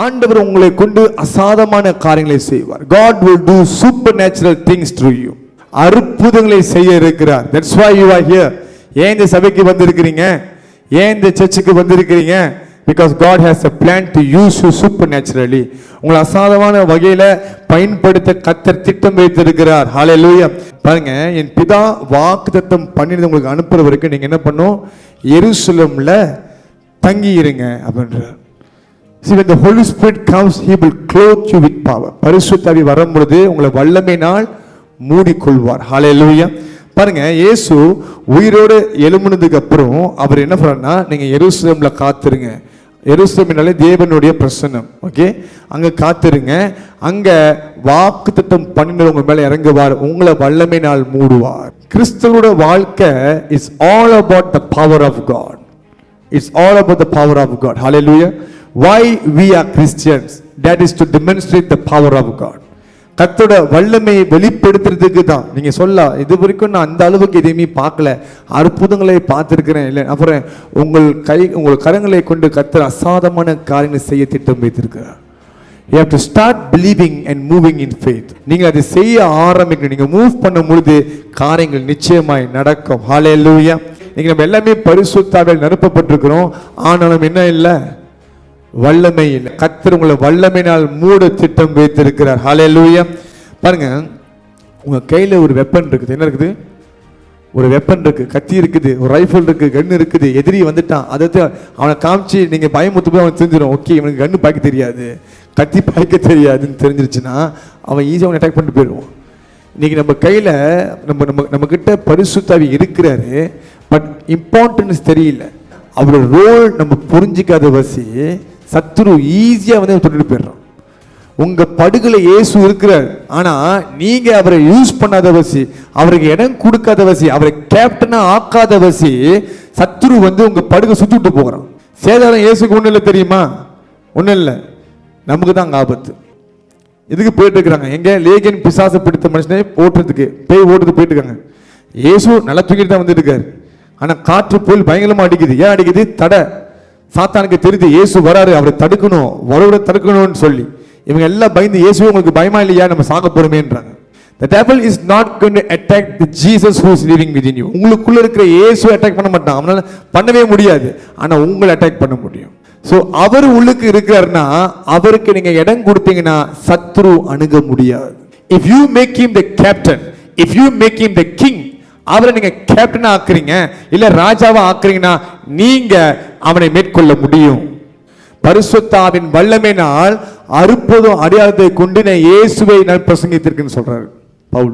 ஆண்டவர் உங்களை கொண்டு அசாதமான காரியங்களை செய்வார். God will do supernatural things through you. அற்புதங்களை செய்ய இருக்கிறார். That's why you are here. ஏன் இந்த சபைக்கு வந்திருக்கிறீங்க? ஏன் இந்த சர்ச்சுக்கு வந்திருக்கிறீங்க? Because God has a plan to use you supernaturally. உங்களை அசாதமான வகையில பயன்படுத்த கர்த்தர் திட்டம் வைத்திருக்கிறார். ஹalleluya. பாருங்க, என் பிதா வாக்குத்தத்தம் பண்ணினது உங்களுக்கு அனுப்புற வரைக்கும் நீங்க என்ன பண்ணணும்? எருசலேம்ல தங்கி இருங்க அப்படின்றார். See, when the Holy Spirit comes, He will clothe you with power. பரிசுத்த ஆவி வரும்பொழுது உங்களை வல்லமையினால் மூடிக்கொள்வார். ஹalleluya. பாருங்க, இயேசு உயிரோடு எழும்பினதுக்கு அப்புறம் அவர் என்ன பண்ணார்னா, நீங்க எருசலேம்ல காத்துருங்க. எருசலேமினாலே தேவனுடைய பிரசன்னம். ஓகே, அங்க காத்துருங்க. அங்க வாக்குத்தத்தம் பண்ணினவர் உங்க மேல இறங்குவார், உங்களை வல்லமையினால் மூடுவார். கிறிஸ்துவோட வாழ்க்கை is all about the power of God. It's all about the power of God. Hallelujah. Why we are Christians? That is to demonstrate the power of God. கர்த்தரோட வல்லமையை வெளிப்படுத்துறதுக்கு தான். நீங்க சொல்லலாம், இது வரைக்கும் நான் அந்த அளவுக்கு எதையுமே பார்க்கல, அற்புதங்களை பார்த்திருக்கிறேன் இல்லை, அப்புறம் உங்கள் கரங்களை கொண்டு கர்த்தர் அசாதமான காரியங்களை செய்ய திட்டம் வைத்திருக்கிறார். You have to start believing and moving in faith. நீங்க அதை செய்ய ஆரம்பிக்கணும். நீங்க மூவ் பண்ணும் பொழுது காரியங்கள் நிச்சயமாய் நடக்கும். ஹalleluya. நீங்க நம்ம எல்லாமே பரிசுத்தாவியால் நிரப்பப்பட்டிருக்கிறோம். ஆனாலும் என்ன இல்லை? வல்லமை இல்லை. கர்த்தர் உங்களை வல்லமையினால் மூட திட்டம் வைத்திருக்கிறார். ஹalleluya. பாருங்க, உங்க கையில ஒரு வெப்பன் இருக்குது. என்ன இருக்குது? ஒரு வெப்பன் இருக்கு, கத்தி இருக்குது, ஒரு ரைஃபிள் இருக்கு, கன் இருக்குது. எதிரி வந்துட்டான், அதை அவனை காமிச்சு நீங்க பயமுத்து போய் அவனுக்கு தெரிஞ்சிடும். ஓகே, இவனுக்கு கன்னு பாய்க்க தெரியாது, கத்தி பாய்க்க தெரியாதுன்னு தெரிஞ்சிருச்சுன்னா அவன் ஈஸியாக அவனை அட்டாக் பண்ணிட்டு போயிடுவான். இன்னைக்கு நம்ம கையில நம்ம கிட்ட பரிசுத்த ஆவி இருக்கிறாரு, பட் இம்பார்ட்டன்ஸ் தெரியல. அவரோட ரோல் நம்ம புரிஞ்சிக்காத வசி சத்துரு ஈஸியா வந்து தொட்டுட்டு போயிடுறோம். உங்க படுகுல இயேசு இருக்கிறார், ஆனா நீங்க அவரை யூஸ் பண்ணாத வசி, அவருக்கு இடம் கொடுக்காத வசி, அவரை கேப்டனா ஆக்காத வசி சத்துரு வந்து உங்க படுகை சுத்தி விட்டு போகிறான். சேதாரம் இயேசுக்கு ஒண்ணு இல்லை தெரியுமா? ஒண்ணு இல்லை, நமக்கு தான் ஆபத்து. இதுக்கு போயிட்டு இருக்கிறாங்க. எங்க லேகியன் பிசாசு பிடித்த மனுஷனே ஓட்டுறதுக்கு, பேய் ஓட்டுறதுக்கு போயிட்டு இருக்காங்க. இயேசு நல்லா தூக்கிட்டு தான் வந்துட்டு இருக்காரு. ஆனா காற்று புயல் பயங்கரமா அடிக்குது. ஏன் அடிக்குது? தடை. சாத்தானுக்கு தெரியுது இயேசு வராரு, அவரை தடுக்கணும், வரவிட தடுக்கணும்னு சொல்லி இவங்க எல்லாம் பயந்து, இயேசு உங்களுக்கு பயமா இல்லையா, நம்ம சாக போறோமேன்றாங்க. The devil is not going to attack the Jesus who is living within you. உங்களுக்குள்ள இருக்கிற இயேசு அட்டாக் பண்ண மாட்டான், அவனால பண்ணவே முடியாது. ஆனா உங்களை அட்டாக் பண்ண முடியும். சோ அவர் உள்ளுக்கு இருக்கிறார்னா அவருக்கு நீங்க இடம் கொடுத்தீங்கன்னா சத்ரு அணுக முடியாது. If you make him the captain, if you make him the king, அவரை நீங்க கேப்டனா ஆக்குறீங்க இல்ல ராஜாவா ஆக்குறீங்கன்னா நீங்க அவனை மேற்கொள்ள முடியும். பரிசுத்த ஆவியின் வல்லமையினால் அற்புதம் அடையாளத்தை கொண்டு நான் இயேசுவை நான் பிரசங்கித்திருக்கேன்னு சொல்றாரு பவுல்.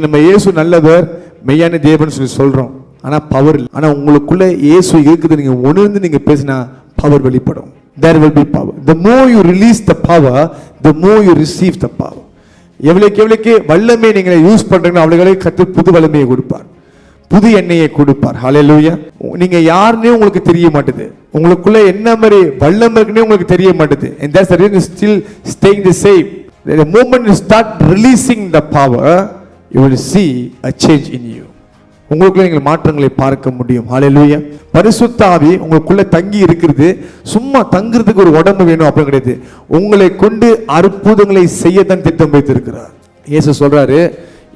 நம்ம இயேசு நல்லவர், மெய்யான தேவன் சொல்லி சொல்றோம், ஆனா பவர் இல்லை. ஆனா உங்களுக்குள்ள இயேசு இருக்குது, நீங்க உணர்ந்து நீங்க பேசினா பவர் வெளிப்படும். There will be power. The more you release the power, the more you receive the power. எவ்வளவுக்கு வல்லமை நீங்க யூஸ் பண்றீங்களோ அவளுக்கு கர்த்தர் புது வல்லமையை கொடுப்பார், புது எண்ணெயை கொடுப்பார். ஹalleluya. நீங்க யாருன்னே உங்களுக்கு தெரிய மாட்டேது, உங்களுக்குள்ள என்ன மாதிரி வல்லமை இருக்குன்னே உங்களுக்கு தெரிய மாட்டேது. And that's the reason still staying the same. The moment you start releasing the power, you will see a change in you. உங்களுக்குள்ள நீங்கள் மாற்றங்களை பார்க்க முடியும். ஹalleluya. பரிசுத்த ஆவி உங்களுக்குள்ள தங்கி இருக்கிறது. சும்மா தங்குறதுக்கு ஒரு உடம்பு வேணும் அப்படி கிடையாது, உங்களை கொண்டு அற்புதங்களை செய்யத்தான் திட்டம் வைத்திருக்கிறார். இயேசு சொல்றாரு,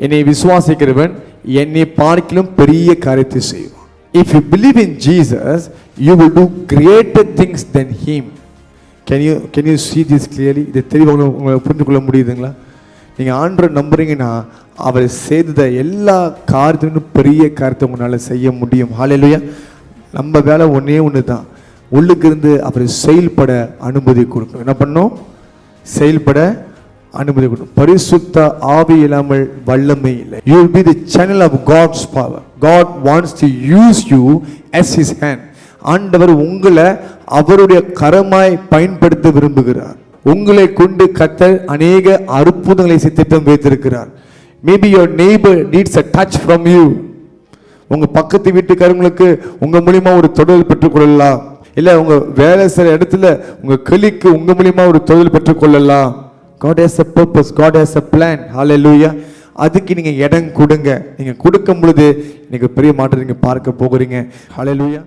என்னை விசுவாசிக்கிறவன் என்னை பார்க்கிலும் பெரிய காரியத்தை செய்வான். If you believe in Jesus, you will do greater things than him. Can you see this clearly? இதை தெளிவாக உங்களை புரிந்து கொள்ள முடியுதுங்களா? நீங்க ஆண்டவரை நம்புறீங்கன்னா அவர் செய்த எல்லா காரியத்திலும் பெரிய காரியத்தை உங்களால செய்ய முடியும். ஹalleluya. நம்ம வேலை ஒன்னே ஒன்று தான், உள்ளுக்கு இருந்து அவர் செயல்பட அனுமதி கொடுக்கணும். என்ன பண்ணணும்? செயல்பட அனுமதி கொடுக்கணும். பரிசுத்த ஆவி இல்லாமல் வல்லமை இல்லை. You will be the channel of God's power. God wants to use you as his hand. ஆண்டவர் உங்களை அவருடைய கரமாய் பயன்படுத்த விரும்புகிறார். உங்களை கொண்டு கர்த்தர் அநேக அற்புதங்களை திட்டம் வைத்திருக்கிறார். Maybe your neighbor needs a touch from you. உங்க பக்கத்து வீட்டுக்காரங்களுக்கு உங்க மூலியமா ஒரு தொடர்பு பெற்றுக் கொள்ளலாம், இல்ல உங்க வேலை செய்யற இடத்துல உங்க கலிக்கு உங்க மூலியமா ஒரு தொடர்பு பெற்றுக் கொள்ளலாம். God has a purpose, God has a plan. Hallelujah. அதுக்கு நீங்க இடம் கொடுங்க. நீங்க கொடுக்கும் பொழுது நீங்க பெரிய மாற்றத்தை நீங்க பார்க்க போகிறீங்க. Hallelujah.